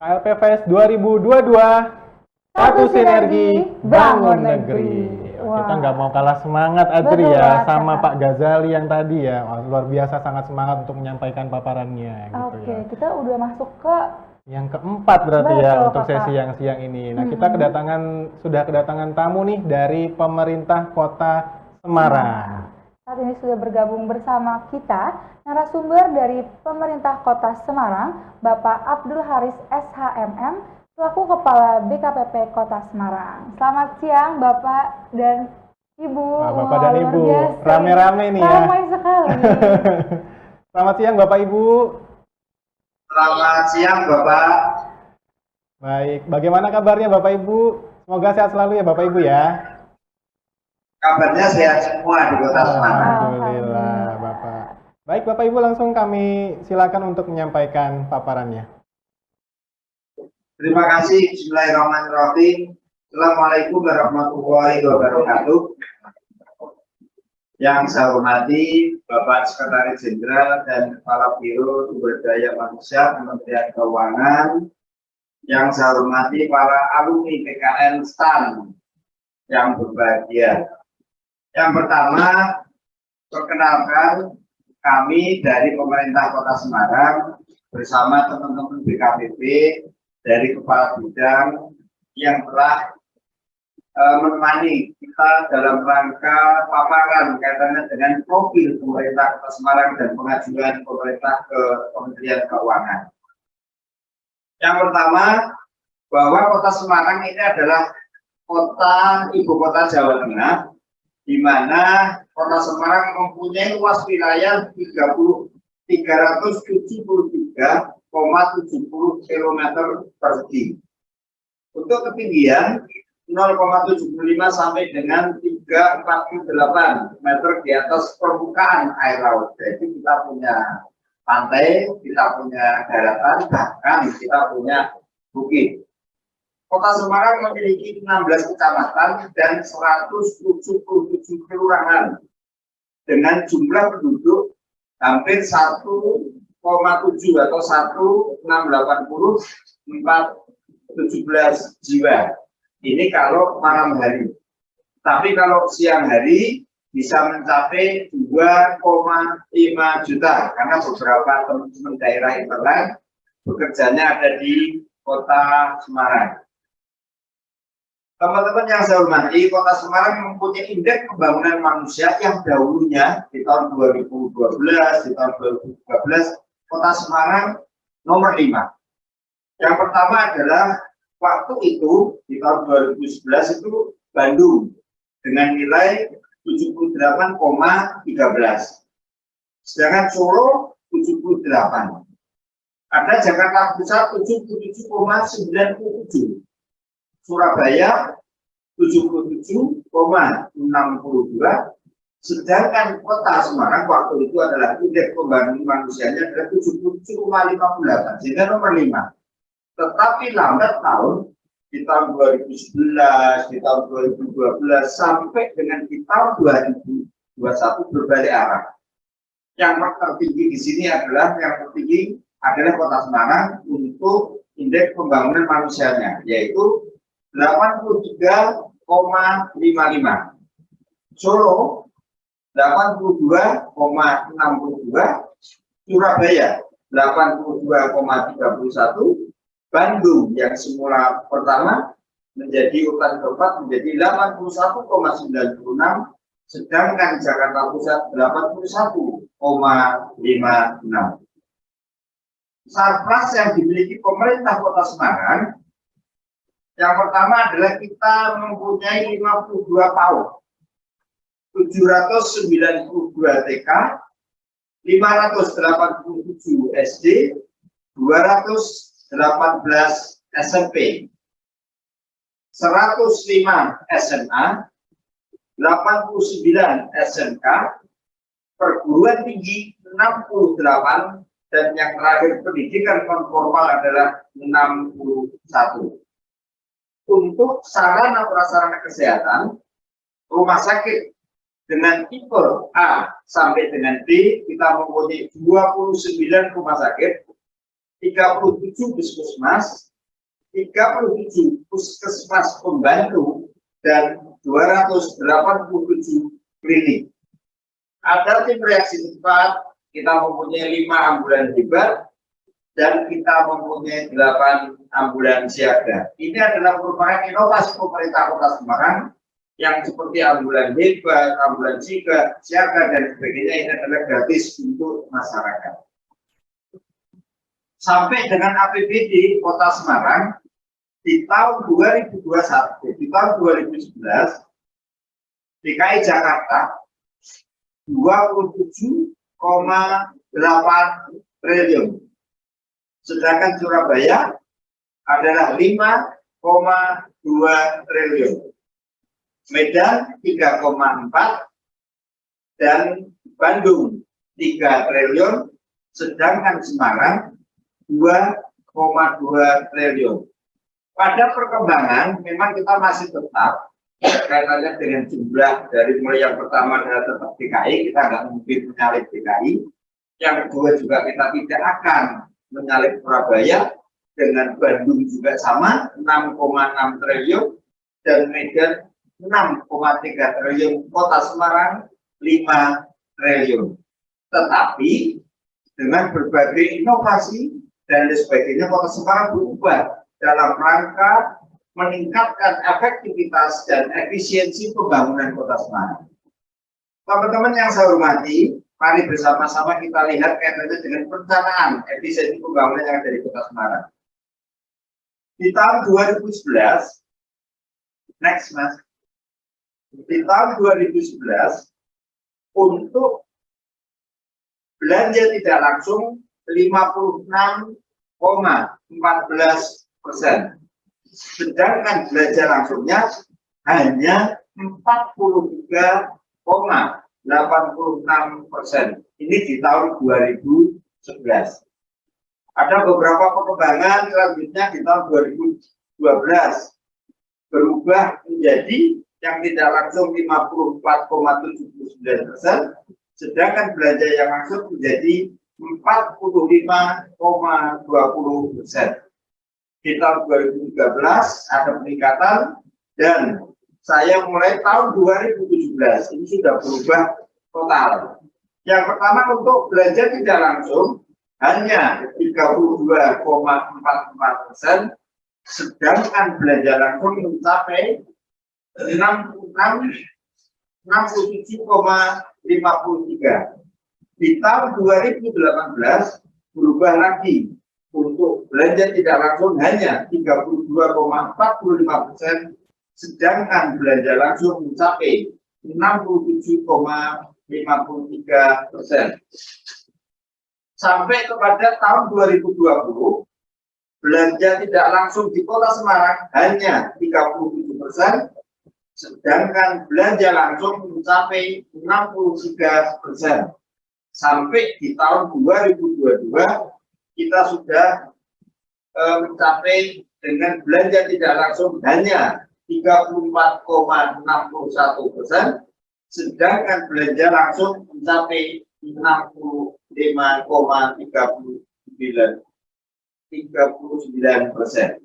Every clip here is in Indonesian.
KLPFest 2022 Satu Sinergi Bangun Negeri. Kita nggak mau kalah semangat Adri Betul ya banget, sama Kak. Pak Ghazali yang tadi ya. Wah, luar biasa sangat semangat untuk menyampaikan paparannya gitu Oke, ya. kita udah masuk ke Yang keempat berarti ya Betul, untuk Kakak. sesi yang siang ini. Nah, kita sudah kedatangan tamu nih dari pemerintah Kota Semarang. Saat ini sudah bergabung bersama kita narasumber dari pemerintah Kota Semarang, Bapak Abdul Haris SHMM, selaku Kepala BKPP Kota Semarang. Selamat siang Bapak dan Ibu. Wah, Bapak dan Luar Ibu, biasa. rame-rame nih ya. Ramai sekali. Selamat siang Bapak Ibu. Selamat siang Bapak. Baik, bagaimana kabarnya Bapak Ibu? Semoga sehat selalu ya Bapak Ibu ya. Kabarnya sehat semua di Kota Semarang. Alhamdulillah Bapak. Baik Bapak Ibu, langsung kami silakan untuk menyampaikan paparannya. Terima kasih. Bismillahirrahmanirrahim. Assalamualaikum warahmatullahi wabarakatuh. Yang saya hormati Bapak Sekretaris Jenderal dan Kepala Biro Sumber Daya Manusia Kementerian Keuangan. Yang saya hormati para alumni PKN STAN yang berbahagia. Yang pertama, perkenalkan kami dari pemerintah Kota Semarang bersama teman-teman BKPP dari Kepala Bidang yang telah menemani kita dalam rangka paparan kaitannya dengan profil pemerintah Kota Semarang dan pengajuan pemerintah ke Kementerian Keuangan. Yang pertama, bahwa Kota Semarang ini adalah kota ibu kota Jawa Tengah, di mana Kota Semarang mempunyai luas wilayah 373,70 km persegi. Untuk ketinggian 0,75 sampai dengan 348 meter di atas permukaan air laut. Jadi kita punya pantai, kita punya daratan, bahkan kita punya bukit. Kota Semarang memiliki 16 kecamatan dan 177 kelurahan dengan jumlah penduduk hampir 1,7 atau 1,680,417 jiwa. Ini kalau malam hari. Tapi kalau siang hari bisa mencapai 2,5 juta karena beberapa teman-teman daerah internet bekerjanya ada di Kota Semarang. Teman-teman yang saya hormati, Kota Semarang mempunyai indeks pembangunan manusia yang dahulunya di tahun 2012, di tahun 2013, Kota Semarang nomor 5. Yang pertama adalah waktu itu di tahun 2011 itu Bandung dengan nilai 78,13. Sedangkan Solo 78. Ada Jakarta Pusat 77,97. Surabaya 77,62, sedangkan Kota Semarang waktu itu adalah indeks pembangunan manusianya adalah 77,58, sehingga nomor 5. Tetapi lambat tahun di tahun 2011, di tahun 2012 sampai dengan di tahun 2021 berbalik arah. Yang tertinggi di sini adalah Kota Semarang untuk indeks pembangunan manusianya, yaitu 83,55. Solo 82,62, Surabaya 82,31, Bandung yang semula pertama menjadi urutan keempat menjadi 81,96, sedangkan Jakarta Pusat 81,56. Sarpras yang dimiliki pemerintah Kota Semarang, yang pertama adalah kita mempunyai 52 PAUD, 792 TK, 587 SD, 218 SMP, 105 SMA, 89 SMK, perguruan tinggi 68, dan yang terakhir pendidikan non formal adalah 61. Untuk sarana prasarana kesehatan, rumah sakit dengan tipe A sampai dengan B kita mempunyai 29 rumah sakit, 37 puskesmas, 37 puskesmas pembantu, dan 287 klinik. Ada tim reaksi cepat, kita mempunyai 5 ambulan hebat, dan kita mempunyai 8 ambulan siaga. Ini adalah merupakan inovasi pemerintah Kota Semarang yang seperti ambulan hebat, ambulan siaga, dan sebagainya. Ini adalah gratis untuk masyarakat. Sampai dengan APBD Kota Semarang di tahun 2021, di tahun 2011, DKI Jakarta 27,8 triliun. Sedangkan Surabaya adalah 5,2 triliun. Medan 3,4 dan Bandung 3 triliun, sedangkan Semarang 2,2 triliun. Pada perkembangan memang kita masih tetap kaitannya dengan jumlah dari mulai yang pertama adalah tetap DKI, kita nggak mungkin menyalip DKI. Yang kedua juga kita tidak akan menyalip Surabaya, dengan Bandung juga sama 6,6 triliun dan Medan 6,3 triliun, Kota Semarang 5 triliun. Tetapi dengan berbagai inovasi dan sebagainya, Kota Semarang berubah dalam rangka meningkatkan efektivitas dan efisiensi pembangunan Kota Semarang. Teman-teman yang saya hormati, mari bersama-sama kita lihat kaitannya dengan perencanaan efisiensi pembangunan yang ada di Kota Semarang. Di tahun 2011, next mas, di tahun 2011 untuk belanja tidak langsung 56,14%. Sedangkan belanja langsungnya hanya 43,86%. Ini di tahun 2011. Ada beberapa perkembangan selanjutnya di tahun 2012 berubah menjadi yang tidak langsung 54,79%, sedangkan belanja yang langsung menjadi 45,20%. Di tahun 2013 ada peningkatan, dan saya mulai tahun 2017 ini sudah berubah total. Yang pertama untuk belanja tidak langsung hanya 32,44%, sedangkan belanja langsung mencapai 67,53%. Di tahun 2018 berubah lagi. Untuk belanja tidak langsung hanya 32,45%, sedangkan belanja langsung mencapai 67,53%. Sampai kepada tahun 2020, belanja tidak langsung di Kota Semarang hanya 37%, sedangkan belanja langsung mencapai 63%. Sampai di tahun 2022, kita sudah mencapai dengan belanja tidak langsung hanya 34,61%, sedangkan belanja langsung mencapai 65,39%.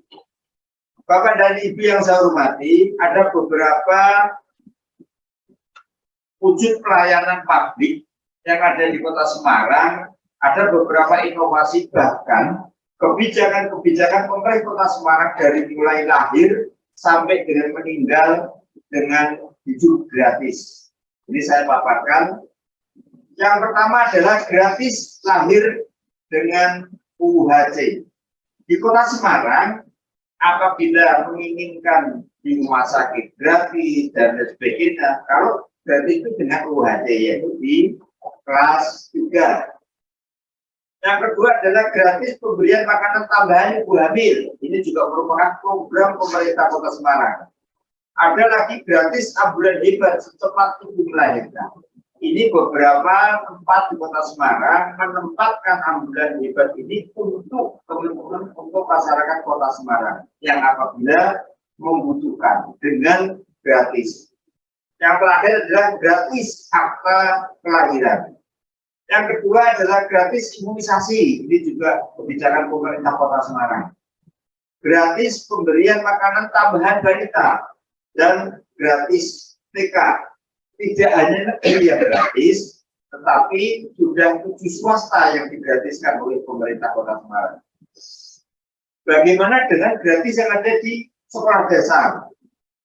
Bapak dan Ibu yang saya hormati, ada beberapa wujud pelayanan publik yang ada di Kota Semarang. Ada beberapa inovasi, bahkan kebijakan-kebijakan pemerintah Kota Semarang dari mulai lahir sampai dengan meninggal dengan hidup gratis. Ini saya paparkan. Yang pertama adalah gratis lahir dengan UHC. Di Kota Semarang, apabila menginginkan di rumah sakit gratis dan sebagainya, kalau gratis itu dengan UHC, yaitu di kelas 3. Yang kedua adalah gratis pemberian makanan tambahan ibu hamil. Ini juga merupakan program pemerintah Kota Semarang. Ada lagi gratis ambulan hebat secepat ibu melahirkan. Ini beberapa tempat di Kota Semarang menempatkan ambulan hebat ini untuk teman-teman, untuk masyarakat Kota Semarang yang apabila membutuhkan dengan gratis. Yang terakhir adalah gratis akta kelahiran. Yang kedua adalah gratis imunisasi. Ini juga kebijakan pemerintah Kota Semarang. gratis pemberian makanan tambahan balita, dan gratis TK. Tidak hanya negeri yang gratis, tetapi sudah 7 swasta yang digratiskan oleh pemerintah Kota Semarang. Bagaimana dengan gratis yang ada di sekolah dasar?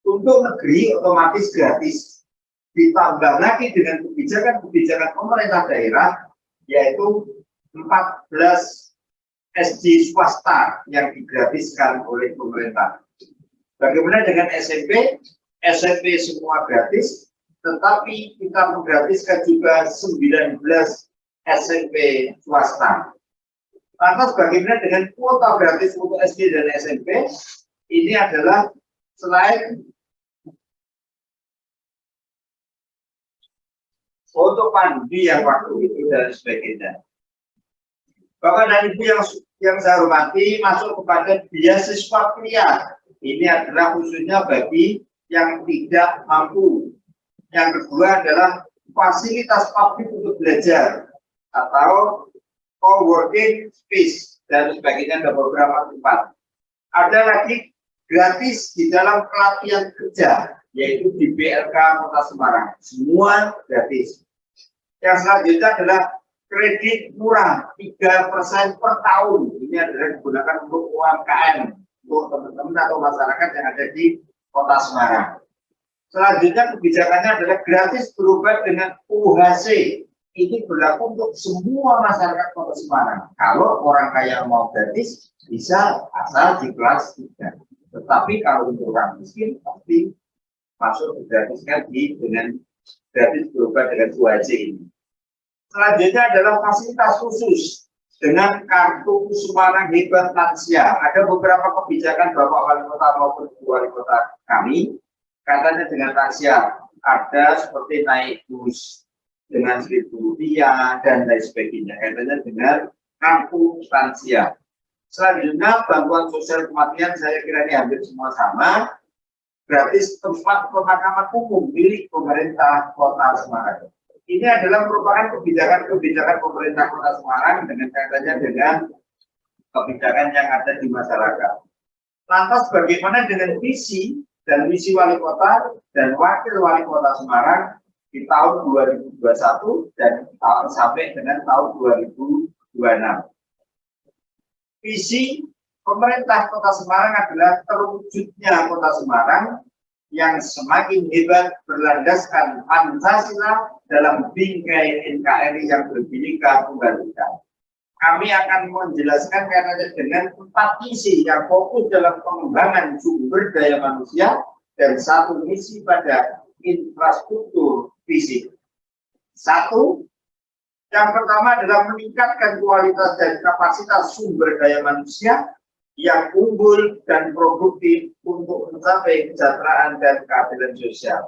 Untuk negeri otomatis gratis. Ditambah lagi dengan kebijakan-kebijakan pemerintah daerah, yaitu 14 SD swasta yang digratiskan oleh pemerintah. Bagaimana dengan SMP? SMP semua gratis, tetapi kita menggratiskan juga 19 SMP swasta. Lantas bagaimana dengan kuota gratis untuk SD dan SMP? Ini adalah selain untuk pandi yang waktu itu dan sebagainya. Bapak dan Ibu yang saya hormati, masuk kepada beasiswa pria. Ini adalah khususnya bagi yang tidak mampu. Yang kedua adalah fasilitas publik untuk belajar atau co-working space dan sebagainya ada beberapa tempat. Ada lagi gratis di dalam pelatihan kerja, yaitu di BLK Kota Semarang. Semua gratis. Yang selanjutnya adalah kredit murah 3% per tahun. Ini adalah digunakan untuk UMKM, untuk teman-teman atau masyarakat yang ada di Kota Semarang. Selanjutnya kebijakannya adalah gratis berobat dengan UHC. Ini berlaku untuk semua masyarakat Kota Semarang. Kalau orang kaya mau gratis, bisa asal di kelas 3. Tetapi kalau untuk orang miskin, pasti masuk digratiskan dengan gratis berobat dengan UHC ini. Selanjutnya adalah fasilitas khusus dengan kartu Semarang Hebat Lansia. Ada beberapa kebijakan Bapak Wali Kota maupun Wali Kota kami, katanya dengan lansia ada seperti naik bus dengan Rp1.000 dan lain sebagainya. Katanya dengan kartu lansia. Selanjutnya bantuan sosial kematian, saya kira ini hampir semua sama. Gratis tempat pemakaman umum milik pemerintah Kota Semarang. Ini adalah merupakan kebijakan-kebijakan pemerintah Kota Semarang dengan kaitannya dengan kebijakan yang ada di masyarakat. Lantas bagaimana dengan visi dan misi wali kota dan wakil wali kota Semarang di tahun 2021 dan sampai dengan tahun 2026. Visi pemerintah Kota Semarang adalah terwujudnya Kota Semarang yang semakin hebat berlandaskan Pancasila dalam bingkai NKRI yang berbhinneka tunggal ika. Kami akan menjelaskan kaitannya dengan 4 misi yang fokus dalam pengembangan sumber daya manusia dan 1 misi pada infrastruktur fisik. 1, yang pertama adalah meningkatkan kualitas dan kapasitas sumber daya manusia yang unggul dan produktif untuk mencapai kesejahteraan dan keadilan sosial.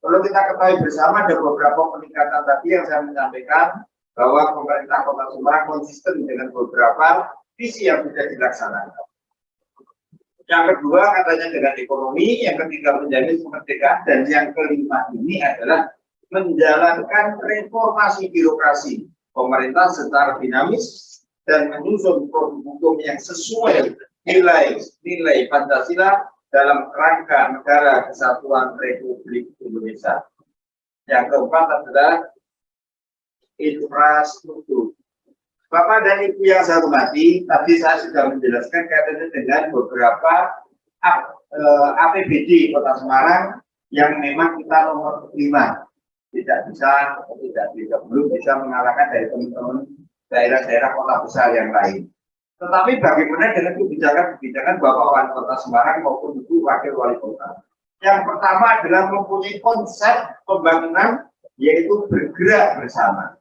Kalau kita ketahui bersama ada beberapa peningkatan tadi yang saya menyampaikan bahwa pemerintah Kota Semarang konsisten dengan beberapa visi yang sudah dilaksanakan. Yang kedua katanya dengan ekonomi, yang ketiga menjamin kemerdekaan, dan yang kelima ini adalah menjalankan reformasi birokrasi pemerintah secara dinamis dan menyusun produk hukum yang sesuai nilai Pancasila dalam kerangka negara kesatuan Republik Indonesia. Yang keempat adalah infrastruktur. Bapak dan Ibu yang saya hormati, tadi saya sudah menjelaskan kaitannya dengan beberapa APBD Kota Semarang yang memang kita nomor 5. Belum bisa mengalahkan dari teman-teman daerah-daerah kota besar yang lain. Tetapi bagaimana dengan kebijakan-kebijakan Bapak Wali Kota Semarang maupun Ibu Wakil Wali Kota? Yang pertama adalah mempunyai konsep pembangunan, yaitu bergerak bersama.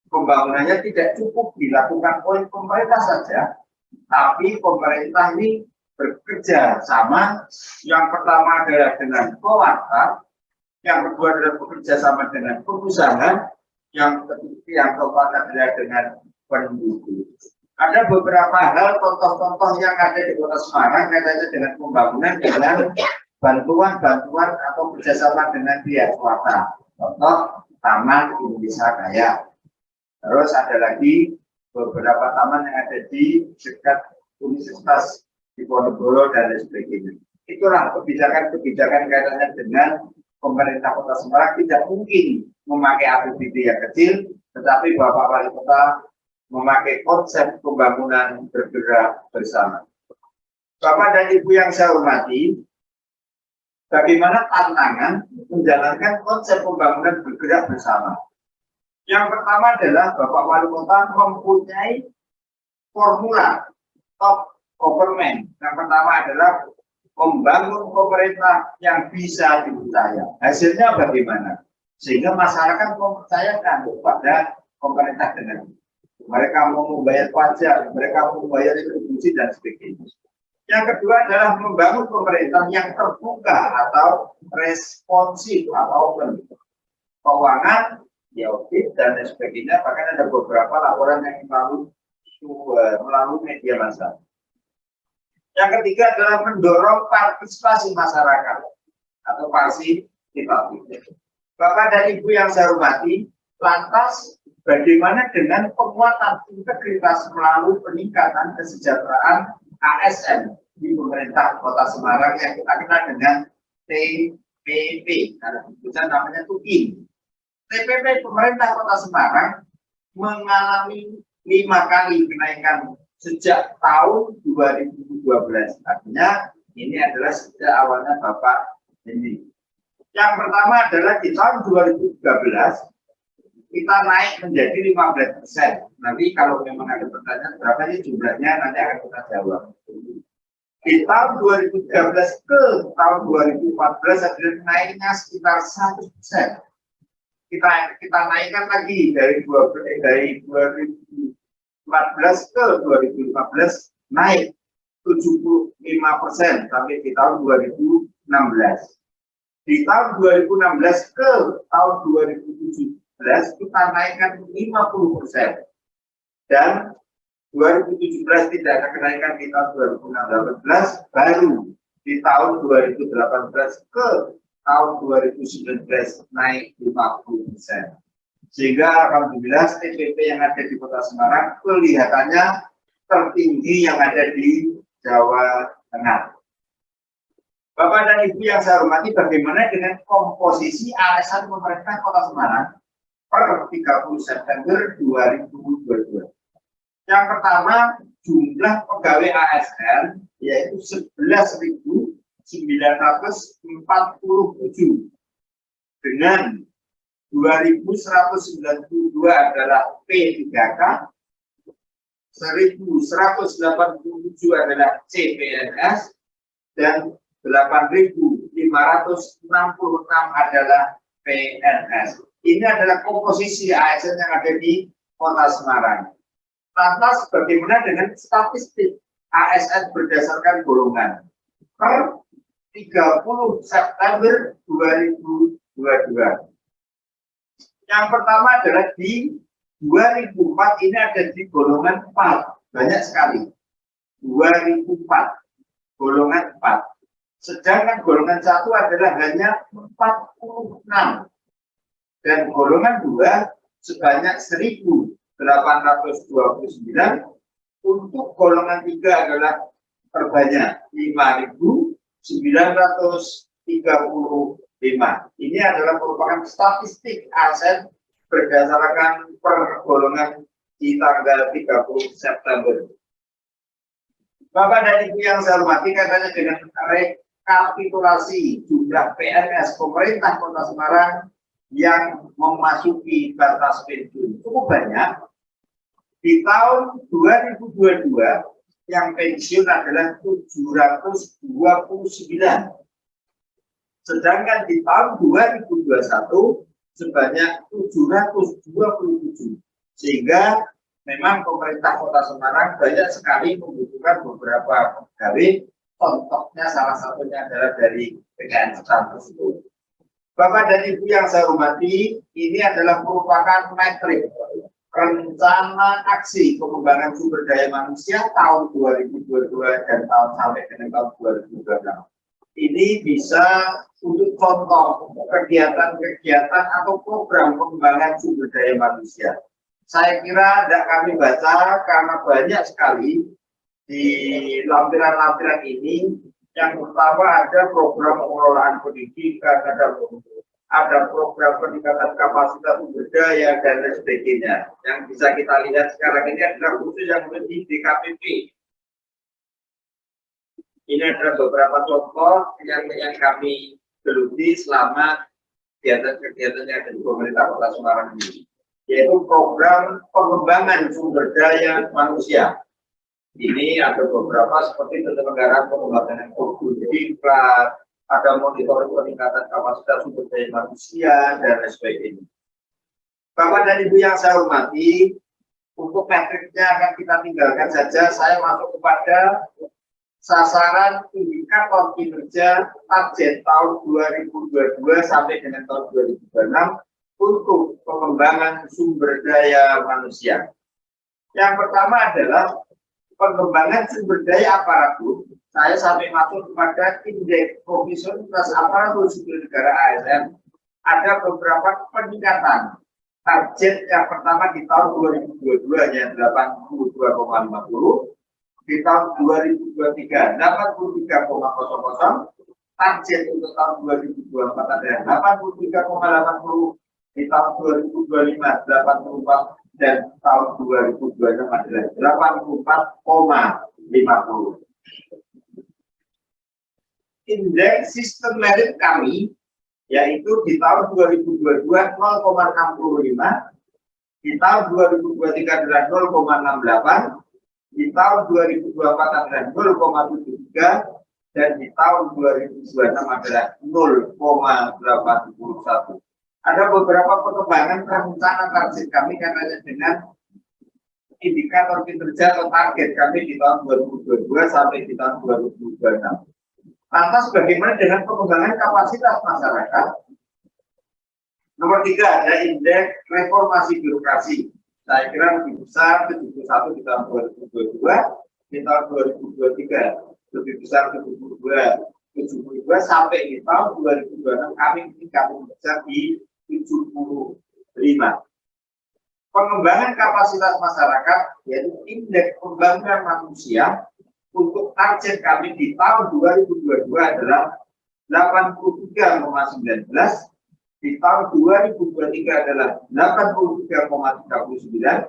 Pembangunannya tidak cukup dilakukan oleh pemerintah saja, tapi pemerintah ini bekerja sama. Yang pertama adalah dengan swasta, yang kedua adalah bekerja sama dengan pengusaha, yang keempat adalah dengan penduduk. Ada beberapa hal contoh-contoh yang ada di Kota Semarang kaitannya dengan pembangunan dengan bantuan-bantuan atau kerjasama dengan pihak swasta. Contoh Taman Indonesia Kaya. Terus ada lagi beberapa taman yang ada di dekat Universitas di Ponorogo dan lain sebagainya. Itulah kebijakan-kebijakan kaitannya dengan pemerintah Kota Semarang tidak mungkin memakai APBD yang kecil, tetapi Bapak Wali Kota memakai konsep pembangunan bergerak bersama. Bapak dan Ibu yang saya hormati, bagaimana tantangan menjalankan konsep pembangunan bergerak bersama? Yang pertama adalah Bapak Wali Kota mempunyai formula top government. Yang pertama adalah membangun pemerintah yang bisa dipercaya. Hasilnya bagaimana? Sehingga masyarakat mempercayakan kepada pemerintah dengan mereka mau membayar pajak, mereka mau membayar retribusi dan sebagainya. Yang kedua adalah membangun pemerintah yang terbuka atau responsif atau open. Keuangan, ya oke, dan sebagainya. Bahkan ada beberapa laporan yang melalui media massa. Yang ketiga adalah mendorong partisipasi masyarakat atau partisipatif. Bapak dan Ibu yang saya hormati, lantas bagaimana dengan penguatan integritas melalui peningkatan kesejahteraan ASN di pemerintah Kota Semarang yang kita kenal dengan TPP, karena disebutkan namanya TUIN. TPP pemerintah Kota Semarang mengalami 5 kali kenaikan sejak tahun 2012. Artinya ini adalah sejak awalnya Bapak ini. Yang pertama adalah di tahun 2013 kita naik menjadi 15%. Nanti kalau memang ada pertanyaan berapa sih jumlahnya nanti akan kita jawab. Di tahun 2013 ke tahun 2014 adalah naiknya sekitar 1%. Kita naikkan lagi dari 2014 ke 2015 naik 75% sampai di tahun 2016. Di tahun 2016 ke tahun 2017 kita naikkan 50%. Dan 2017 tidak ada kenaikan di tahun 2018, baru di tahun 2018 ke tahun 2019 naik 50%. Sehingga alhamdulillah TPP yang ada di Kota Semarang kelihatannya tertinggi yang ada di Jawa Tengah. Bapak dan Ibu yang saya hormati, bagaimana dengan komposisi ASN pemerintah Kota Semarang per 30 September 2022? Yang pertama, jumlah pegawai ASN yaitu 11.947 dengan 2.192 adalah P3K, 1.187 adalah CPNS, dan 8.566 adalah PNS. Ini adalah komposisi ASN yang ada di Kota Semarang. Lantas bagaimana dengan statistik ASN berdasarkan golongan per 30 September 2022? Yang pertama adalah di 2004 ini ada di golongan 4, banyak sekali. 2004, golongan 4. Sedangkan golongan 1 adalah hanya 46. Dan golongan 2 sebanyak 1.829. Untuk golongan 3 adalah terbanyak 5.935. Ini adalah merupakan statistik ASN berdasarkan per golongan di tanggal 30 September. Bapak dan Ibu yang saya hormati, katanya dengan rekapitulasi jumlah PNS pemerintah Kota Semarang yang memasuki batas pensiun cukup banyak. Di tahun 2022 yang pensiun adalah 729. Sedangkan di tahun 2021 sebanyak 727. Sehingga memang pemerintah Kota Semarang banyak sekali membutuhkan beberapa pegawai. Contohnya salah satunya adalah dari PKN tersebut. Bapak dan Ibu yang saya hormati, ini adalah merupakan metrik rencana aksi pengembangan sumber daya manusia tahun 2022 dan tahun sampai dengan tahun 2026. Ini bisa untuk contoh kegiatan-kegiatan atau program pengembangan sumber daya manusia. Saya kira tidak kami baca karena banyak sekali di lampiran-lampiran ini. Yang pertama ada program pengelolaan pendidikan, ada program peningkatan kapasitas sumber daya dan lain sebagainya. Yang bisa kita lihat sekarang ini adalah khusus yang di DKPP. Ini adalah beberapa contoh yang kami geluti selama kegiatan-kegiatan yang ada di pemerintah Kota Semarang ini, yaitu program pengembangan sumber daya manusia. Ini ada beberapa seperti penyelenggaraan pengembangan produktivitas, ada monitoring peningkatan kapasitas sumber daya manusia, dan lain sebagainya. Bapak dan Ibu yang saya hormati, untuk metriknya akan kita tinggalkan saja. Saya masuk kepada sasaran indikator kinerja target tahun 2022 sampai dengan tahun 2026 untuk pengembangan sumber daya manusia. Yang pertama adalah pengembangan sumber daya aparatur. Saya sampai masuk kepada indeks profesionalitas aparatur sipil negara ASN. Ada beberapa peningkatan. Target yang pertama di tahun 2022 nya 82,50, di tahun 2023 83,00, target untuk tahun 2024 adalah 83,80, di tahun 2025 84, dan tahun 2026 adalah 84,50. Indeks sistem merit kami yaitu di tahun 2022 0,65, di tahun 2023 adalah 0,68, di tahun 2024 adalah 0,73, dan di tahun 2026 adalah 0,81. Ada beberapa perkembangan rencana target kami katanya dengan indikator kinerja atau target kami di tahun 2022 sampai di tahun 2026. Lantas bagaimana dengan pengembangan kapasitas masyarakat? Nomor 3 ada indeks reformasi birokrasi. Saya kira lebih besar 71 di tahun 2022, di tahun 2023 lebih besar 72 sampai di tahun 2026 kami tingkat besar di 75. Pengembangan kapasitas masyarakat yaitu indeks pembangunan manusia untuk target kami di tahun 2022 adalah 83,19, di tahun 2023 adalah 83,39,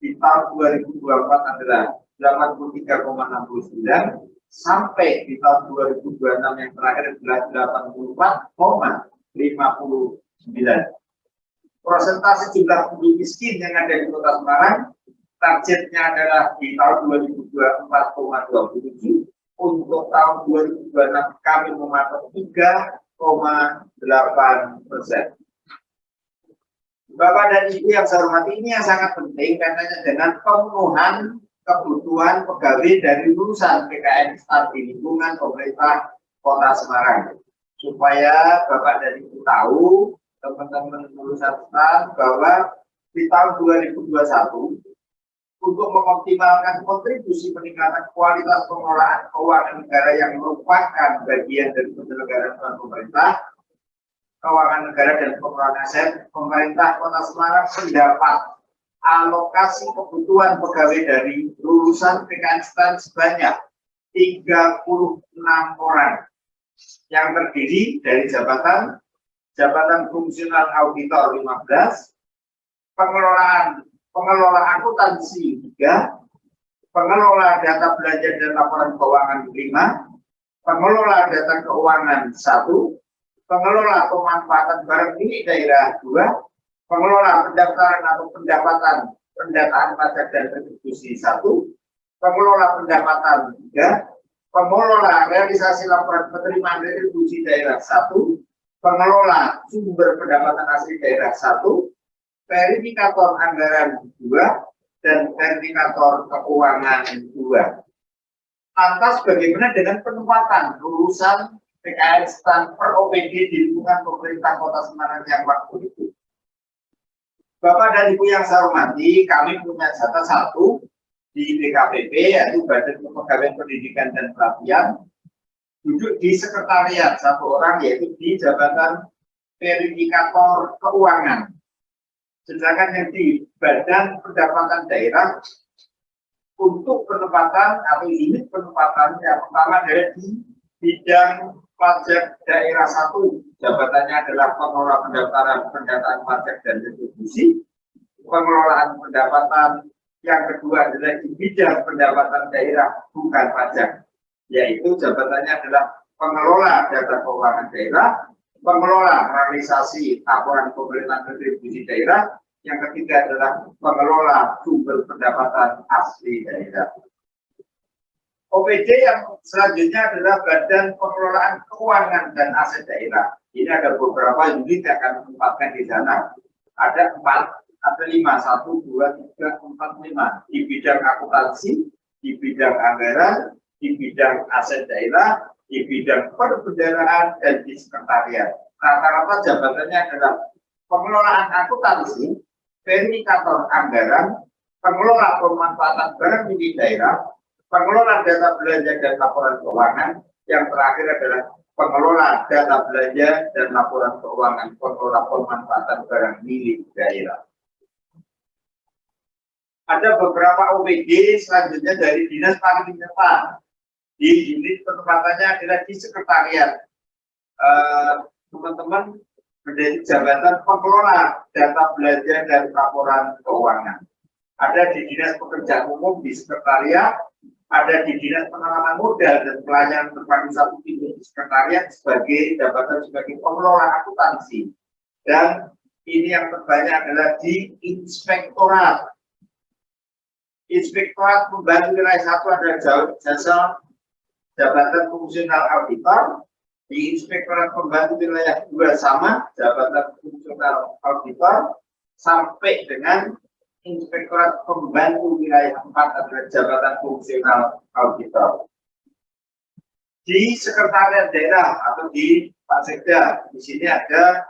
di tahun 2024 adalah 83,69, sampai di tahun 2026 yang terakhir adalah 84,59. Persentase jumlah penduduk miskin yang ada di Kota Semarang targetnya adalah di tahun 2024 4,27, untuk tahun 2026 kami mematok 3,8%. Bapak dan Ibu yang saya hormati, ini yang sangat penting kaitannya dengan pemenuhan kebutuhan pegawai dari lulusan PKN STAN di lingkungan pemerintah Kota Semarang, supaya Bapak dan Ibu tahu, teman-teman lulusan STAN, bahwa di tahun 2021 untuk mengoptimalkan kontribusi peningkatan kualitas pengelolaan keuangan negara yang merupakan bagian dari penyelenggaraan pemerintah, keuangan negara dan pengelolaan aset, pemerintah Kota Semarang mendapat alokasi kebutuhan pegawai dari lulusan PKN STAN sebanyak 36 orang yang terdiri dari jabatan fungsional auditor 15, pengelola akuntansi 3, pengelola data belanja dan laporan keuangan 5, pengelola data keuangan 1, pengelola pemanfaatan barang milik daerah 2, pengelola pendaftaran atau pendataan pajak dan retribusi 1, pengelola pendapatan 3, pengelola realisasi laporan penerimaan retribusi daerah 1, pengelola sumber pendapatan asli daerah 1, verifikator anggaran 2, dan verifikator keuangan 2. Lantas bagaimana dengan penempatan lulusan PKN STAN per OPD di lingkungan pemerintah Kota Semarang yang waktu itu? Bapak dan Ibu yang saya hormati, kami punya jatah 1 di BKPP, yaitu Badan Kepegawaian Pendidikan dan Pelatihan, duduk di sekretariat 1 orang, yaitu di jabatan verifikator keuangan. Sedangkan yang di Badan Pendapatan Daerah untuk penempatan atau unit penempatan yang pertama adalah di bidang pajak daerah 1, jabatannya adalah pengelola pendataan pajak dan retribusi. Pengelolaan pendapatan yang kedua adalah di bidang pendapatan daerah bukan pajak, yaitu jabatannya adalah pengelola data keuangan daerah, pengelola realisasi laporan pemerintah retribusi daerah, yang ketiga adalah pengelola sumber pendapatan asli daerah. OPD yang selanjutnya adalah Badan Pengelolaan Keuangan dan Aset Daerah. Ini ada beberapa unit yang akan ditempatkan di sana. Ada 5, 1, 2, 3, 4, 5. Di bidang akuntansi, di bidang anggaran, di bidang aset daerah, di bidang perbendaharaan, dan di sekretariat. Rata-rata jabatannya adalah pengelolaan akuntansi, verifikator anggaran, pengelola pemanfaatan barang milik daerah, pengelola data belanja dan laporan keuangan, yang terakhir adalah pengelola data belanja dan laporan keuangan, pengelola pemanfaatan barang milik daerah. Ada beberapa OPD selanjutnya dari Dinas Pariwisata. Di unit penempatannya adalah di sekretariat. Teman-teman menjadi jabatan pengelola data belanja dan laporan keuangan. Ada di Dinas Pekerjaan Umum di sekretariat, ada di Dinas Penanaman Modal dan Pelayanan Terpadu di sekretariat sebagai jabatan sebagai pengelola akuntansi. Dan ini yang terbanyak adalah di inspektorat. Inspektorat Pembantu Wilayah 1 adalah jasa jabatan fungsional auditor. Di Inspektorat Pembantu Wilayah 2 sama, jabatan fungsional auditor, sampai dengan Inspektorat Pembantu Wilayah 4 adalah jabatan fungsional auditor. Di Sekretariat Daerah atau di Pak Sekda, di sini ada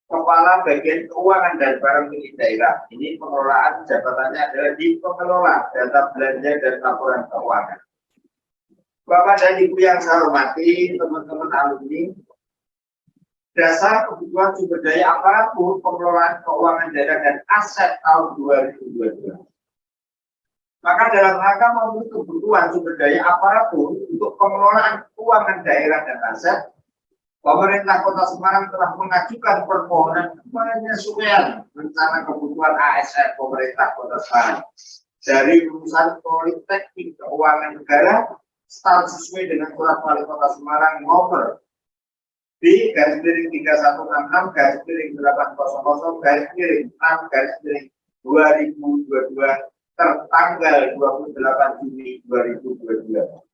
Kepala Bagian Keuangan dan Barang Milik Daerah. Ini pengelolaan jabatannya adalah di pengelola data belanja dan laporan keuangan. Bapak dan Ibu yang saya hormati, teman-teman alumni, dasar kebutuhan sumber daya aparatur pengelolaan keuangan daerah dan aset tahun 2022. Maka dalam rangka memenuhi kebutuhan sumber daya aparatur untuk pengelolaan keuangan daerah dan aset, Pemerintah Kota Semarang telah mengajukan permohonan penyesuaian rencana kebutuhan ASN Pemerintah Kota Semarang dari lulusan Politeknik Keuangan Negara start sesuai dengan Surat Wali Kota Semarang nomor B/316-6/6/2022 tertanggal 28 Juni 2022.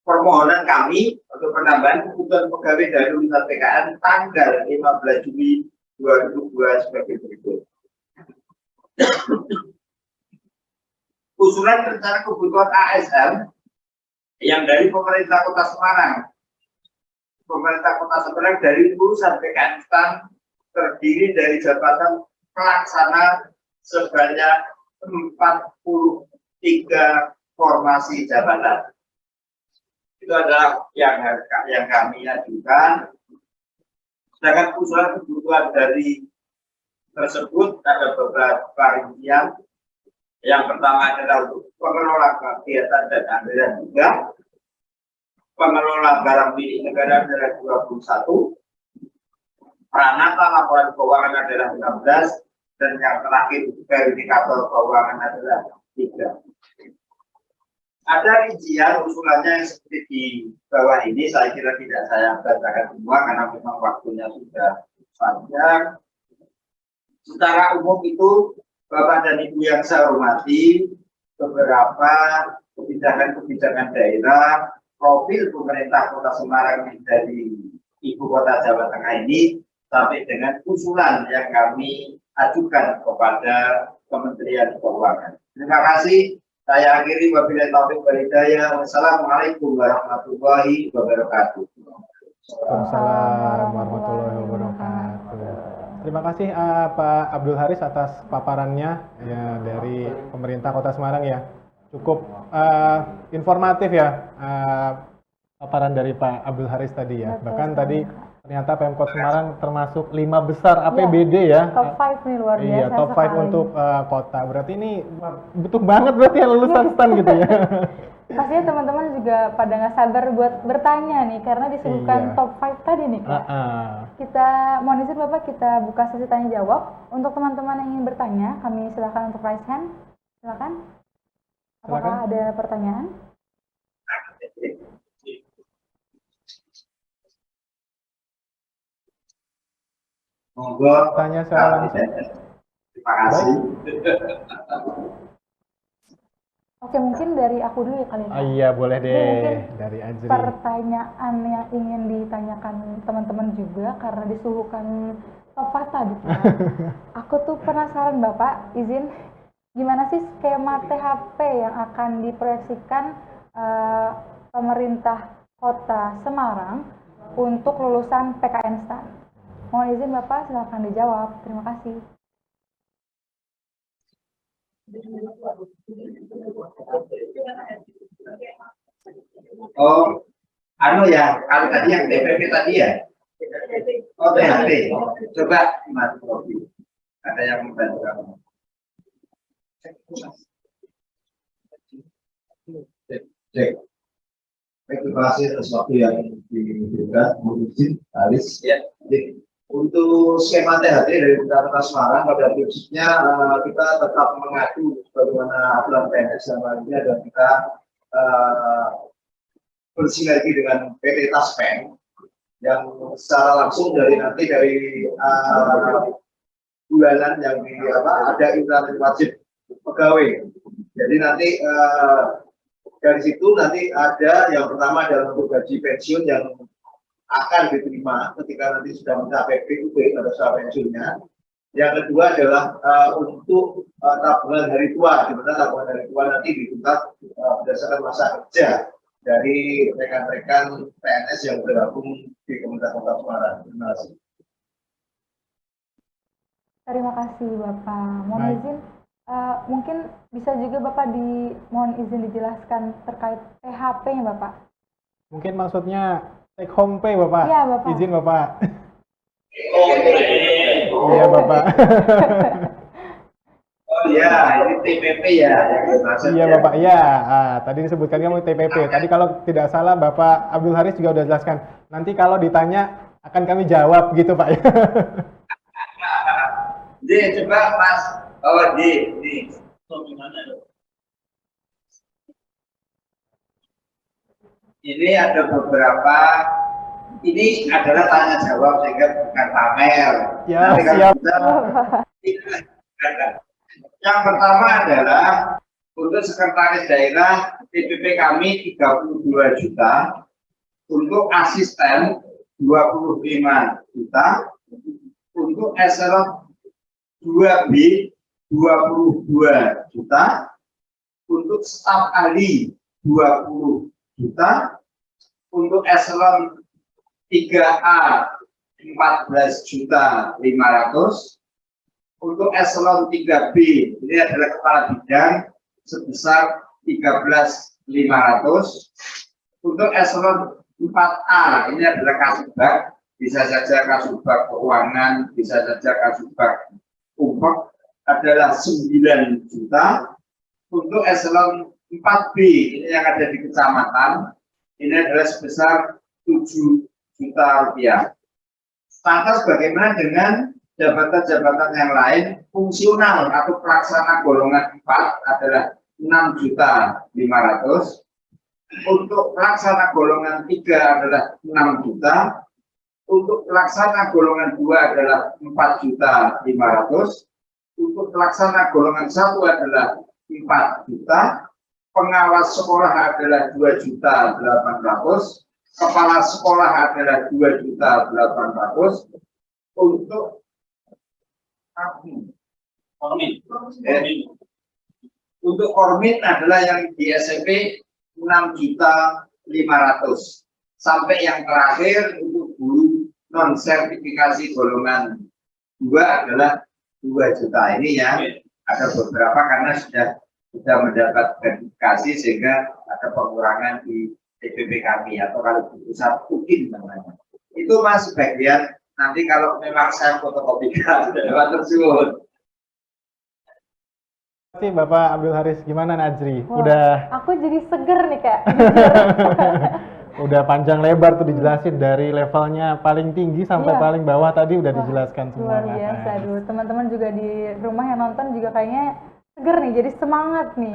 Permohonan kami untuk penambahan kebutuhan pegawai dari lulusan PKN tanggal 15 Juli 2002 sebagai berikut. Usulan rencana kebutuhan ASN yang dari pemerintah Kota Semarang. Pemerintah Kota Semarang dari lulusan PKN STAN terdiri dari jabatan pelaksana sebanyak 43 formasi jabatan. Itu adalah yang kami ajukan. Sedangkan usulan kebutuhan dari tersebut ada beberapa rincian. Yang pertama adalah untuk pengelola kegiatan dan anggaran juga, pengelola barang milik negara adalah 21, peranata laporan keuangan adalah 16, dan yang terakhir verifikator keuangan adalah 3. Ada rincian usulannya yang seperti di bawah ini, saya kira tidak saya bacakan semua karena memang waktunya sudah panjang. Secara umum itu, Bapak dan Ibu yang saya hormati, beberapa kebijakan-kebijakan daerah, profil pemerintah Kota Semarang dari Ibu Kota Jawa Tengah ini, sampai dengan usulan yang kami ajukan kepada Kementerian Keuangan. Terima kasih. Saya akhiri wabillahi taufiq wal hidayah. Wassalamualaikum warahmatullahi wabarakatuh. Waalaikumsalam warahmatullahi wabarakatuh. Terima kasih Pak Abdul Haris atas paparannya ya, dari pemerintah Kota Semarang ya. Cukup informatif ya paparan dari Pak Abdul Haris tadi ya. Bahkan tadi Ternyata Pemkot Semarang termasuk 5 besar APBD ya. Top 5 nih luar biasa Iya, top 5 sekali. untuk kota. Berarti ini butuh banget berarti ya lulusan STAN gitu ya. Pastinya teman-teman juga pada nggak sabar buat bertanya nih karena disuguhkan Iya. top 5 tadi nih Kak. Kita mohon izin Bapak kita buka sesi tanya jawab. Untuk teman-teman yang ingin bertanya, kami silakan untuk raise hand. Silakan. Apakah Silakan. ada pertanyaan? Monggo. Tanya secara langsung. Terima kasih. Oke, mungkin dari aku dulu ya kali ya. Kak. Iya, boleh Ini deh mungkin dari Ajri. pertanyaan yang ingin ditanyakan teman-teman juga karena disuguhkan top 5 tadi Kak. Aku tuh penasaran Bapak, izin gimana sih skema THP yang akan diproyeksikan pemerintah Kota Semarang untuk lulusan PKN STAN? Mohon izin Bapak, silakan dijawab. Terima kasih. Oh, anu ya, kalau tadi yang TPP tadi ya. Oh, THP. Coba Mas Robi. Ada yang membantu kamu. Cek. Baik, terima kasih atas waktu yang diberikan, Bu Izin, Aris. Ya. Jadi, untuk skema THP dari Kota Semarang pada prinsipnya kita tetap mengadu bagaimana aturan PNS yang lainnya dan kita bersinergi dengan PT Taspen yang secara langsung dari bulanan yang ada instansi wajib pegawai. Jadi nanti dari situ nanti ada yang pertama adalah untuk gaji pensiun yang akan diterima ketika nanti sudah mencapai PUP pada saat pensiunnya. Yang kedua adalah untuk tabungan hari tua, di mana tabungan hari tua nanti dibuka berdasarkan masa kerja dari rekan-rekan PNS yang bergabung di Kementerian Kota Semarang. Terima kasih. Terima kasih Bapak. Mohon Baik. izin, mungkin bisa juga Bapak mohon izin dijelaskan terkait THP-nya Bapak. Mungkin maksudnya take home pay Bapak. Iya, Bapak. Izin Bapak. Iya Bapak. Oh iya, ini TPP ya. Yang dimaksud Iya ya. Bapak, iya. Tadi disebutkan kamu TPP. Tadi kalau tidak salah Bapak Abdul Haris juga udah jelaskan. Nanti kalau ditanya akan kami jawab gitu Pak. Di, coba Mas. Oh, di. Ini ada beberapa. Ini adalah tanya jawab sehingga bukan pamer. Ya, Nanti kalau siap. kita, yang pertama adalah untuk sekretaris daerah TPP kami 32 juta, untuk asisten 25 juta, untuk eselon 2B 22 juta, untuk staf ahli 20 juta, untuk eselon 3A 14 juta 500, untuk eselon 3B ini adalah kepala bidang sebesar 13.500, untuk eselon 4A ini adalah kasubag, bisa saja kasubag keuangan, bisa saja kasubag umroh adalah 9 juta, untuk eselon 4B ini yang ada di kecamatan ini adalah sebesar 7 juta rupiah. Lantas bagaimana dengan jabatan-jabatan yang lain? Fungsional atau pelaksana golongan 4 adalah 6.500.000. Untuk pelaksana golongan 3 adalah 6 juta. Untuk pelaksana golongan 2 adalah 4.500.000. Untuk pelaksana golongan 1 adalah 4 juta. Pengawas sekolah adalah 2.800.000. Kepala sekolah adalah 2.800.000. Untuk untuk Ormin adalah yang di SMP 6.500.000. Sampai yang terakhir untuk guru non sertifikasi golongan 2 adalah 2 juta. Ini ya ada beberapa karena sudah mendapat verifikasi sehingga ada pengurangan di TPP kami atau kalau di pusat UKIN namanya. itu Mas sebagian nanti kalau memang saya fotokopikan dalam tersebut. Terima kasih Bapak Abdul Haris. Gimana Najri? Wah, aku jadi seger nih Kak. Udah panjang lebar tuh dijelasin dari levelnya paling tinggi sampai Iya. paling bawah tadi udah Wah, dijelaskan semua. luar biasa. Mas. Aduh, teman-teman juga di rumah yang nonton juga kayaknya seger nih, jadi semangat nih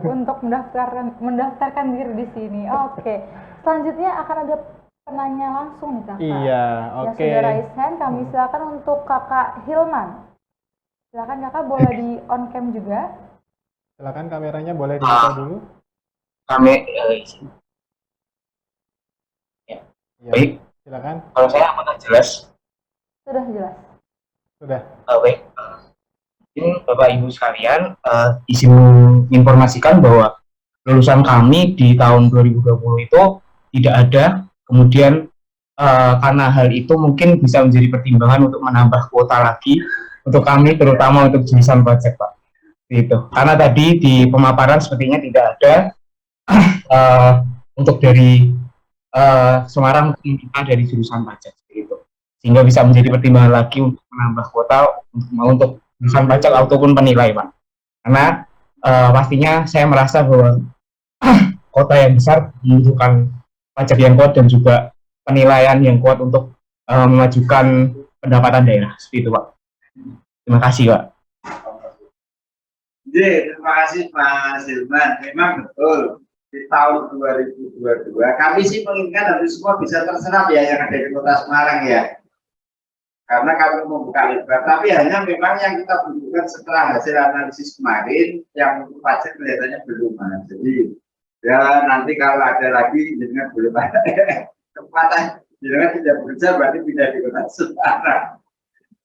untuk mendaftarkan diri di sini. Oke. Selanjutnya akan ada penanya langsung nih Kakak. Iya, Yang oke. sudah raise hand, kami silakan untuk Kakak Hilman. Silakan Kakak boleh di on cam juga. Silakan kameranya boleh dibuka dulu. Kami Iya, baik, silakan. kalau saya apakah jelas? Sudah jelas. Sudah. Baik, mungkin Bapak Ibu sekalian, izin menginformasikan bahwa lulusan kami di tahun 2020 itu tidak ada. Kemudian karena hal itu mungkin bisa menjadi pertimbangan untuk menambah kuota lagi untuk kami, terutama untuk jurusan pajak, Pak. Gitu. Karena tadi di pemaparan sepertinya tidak ada untuk dari Semarang kita dari jurusan pajak itu, sehingga bisa menjadi pertimbangan lagi untuk menambah kuota untuk jurusan pajak ataupun penilai, Pak. Karena pastinya saya merasa bahwa kota yang besar membutuhkan pajak yang kuat dan juga penilaian yang kuat untuk memajukan pendapatan daerah, seperti itu, Pak. Terima kasih, Pak. Terima kasih Mas Hilman. Memang betul di tahun 2022 kami sih menginginkan harus semua bisa terserap ya yang ada di Kota Semarang ya. Karena kami membuka lebar, tapi hanya memang yang kita butuhkan setelah hasil analisis kemarin yang pajak kelihatannya belum. Jadi ya nanti kalau ada lagi jenengan belum ada kesempatan jenengan tidak bekerja berarti tidak di Kota Semarang.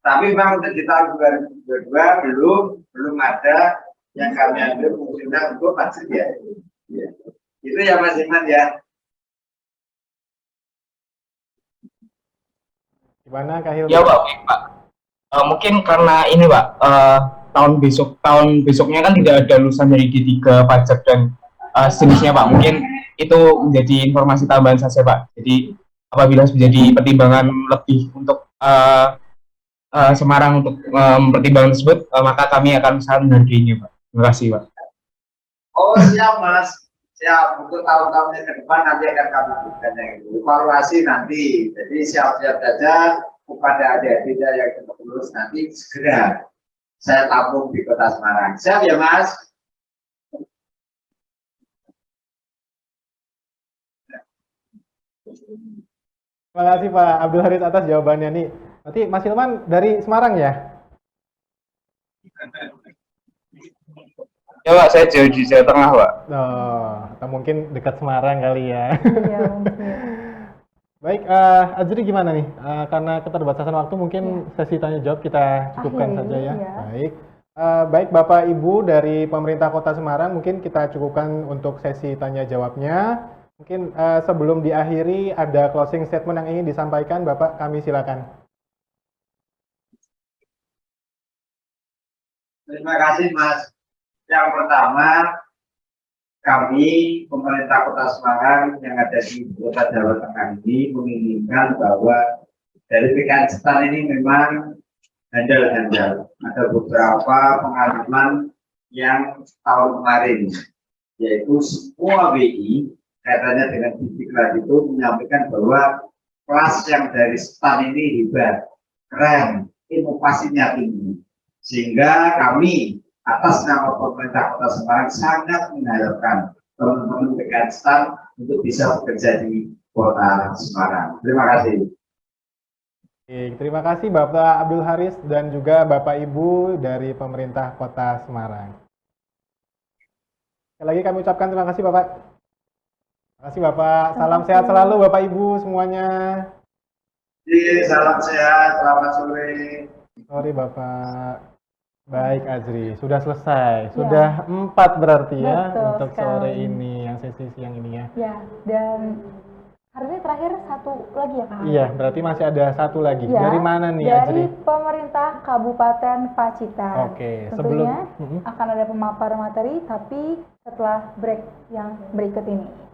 Tapi memang untuk di tahun 2022 belum ada yang kami ambil fungsinya untuk pajak ya. Ya. Itu ya Mas Iman ya. Gimana Kak Hilman? Ya, Pak. Baik, Pak. Mungkin karena ini, Pak, tahun besoknya kan tidak ada lulusan dari D3 pajak dan sejenisnya, Pak. Mungkin itu menjadi informasi tambahan saja, Pak. Jadi apabila menjadi pertimbangan lebih untuk Semarang untuk pertimbangan tersebut, maka kami akan sangat menghargainya, Pak. Terima kasih, Pak. Oh siap Mas, siap untuk tahun-tahun yang ke depan nanti akan kami berikan yang itu. Evaluasi nanti, jadi siap-siap saja kepada adik-adik yang kita lulus nanti segera saya tampung di Kota Semarang. Siap ya Mas? Terima kasih Pak Abdul Haris atas jawabannya nih. Nanti Mas Hilman dari Semarang ya? Ya, Pak, saya jauh di Jawa Tengah, Pak. Oh, atau mungkin dekat Semarang kali ya. Iya, mungkin. Baik, Azri gimana nih? Karena keterbatasan waktu mungkin sesi tanya jawab kita cukupkan Akhiri, saja ya. ya. Baik. Baik Bapak Ibu dari pemerintah Kota Semarang mungkin kita cukupkan untuk sesi tanya jawabnya. Mungkin sebelum diakhiri ada closing statement yang ingin disampaikan Bapak, kami silakan. Terima kasih Mas. Yang pertama, kami pemerintah Kota Semarang yang ada di Kota Jawa Tengah ini menginginkan bahwa dari PKN Setan ini memang handal-handal. Ada beberapa pengalaman yang tahun kemarin, yaitu semua WI kaitannya dengan Diklat itu menyampaikan bahwa kelas yang dari Setan ini hebat, keren, inovasinya tinggi. Sehingga kami atas nama pemerintah Kota Semarang sangat mengharapkan teman-teman PKN Setan untuk bisa bekerja di Kota Semarang. Terima kasih. Terima kasih Bapak Abdul Haris dan juga Bapak Ibu dari pemerintah Kota Semarang. Sekali lagi kami ucapkan terima kasih Bapak. Terima kasih Bapak. Salam sehat selalu Bapak Ibu semuanya. Salam sehat, selamat sore. Sorry Bapak. Baik Azri, sudah selesai. Sudah 4 berarti ya Betul untuk sekali. sore ini, yang sesi siang ini ya. Ya, dan hari ini terakhir satu lagi ya Kak? Iya, berarti masih ada satu lagi. Ya, Dari mana nih dari Azri? pemerintah Kabupaten Pacitan. Oke, Tentunya sebelum akan ada pemaparan materi, tapi setelah break yang berikut ini.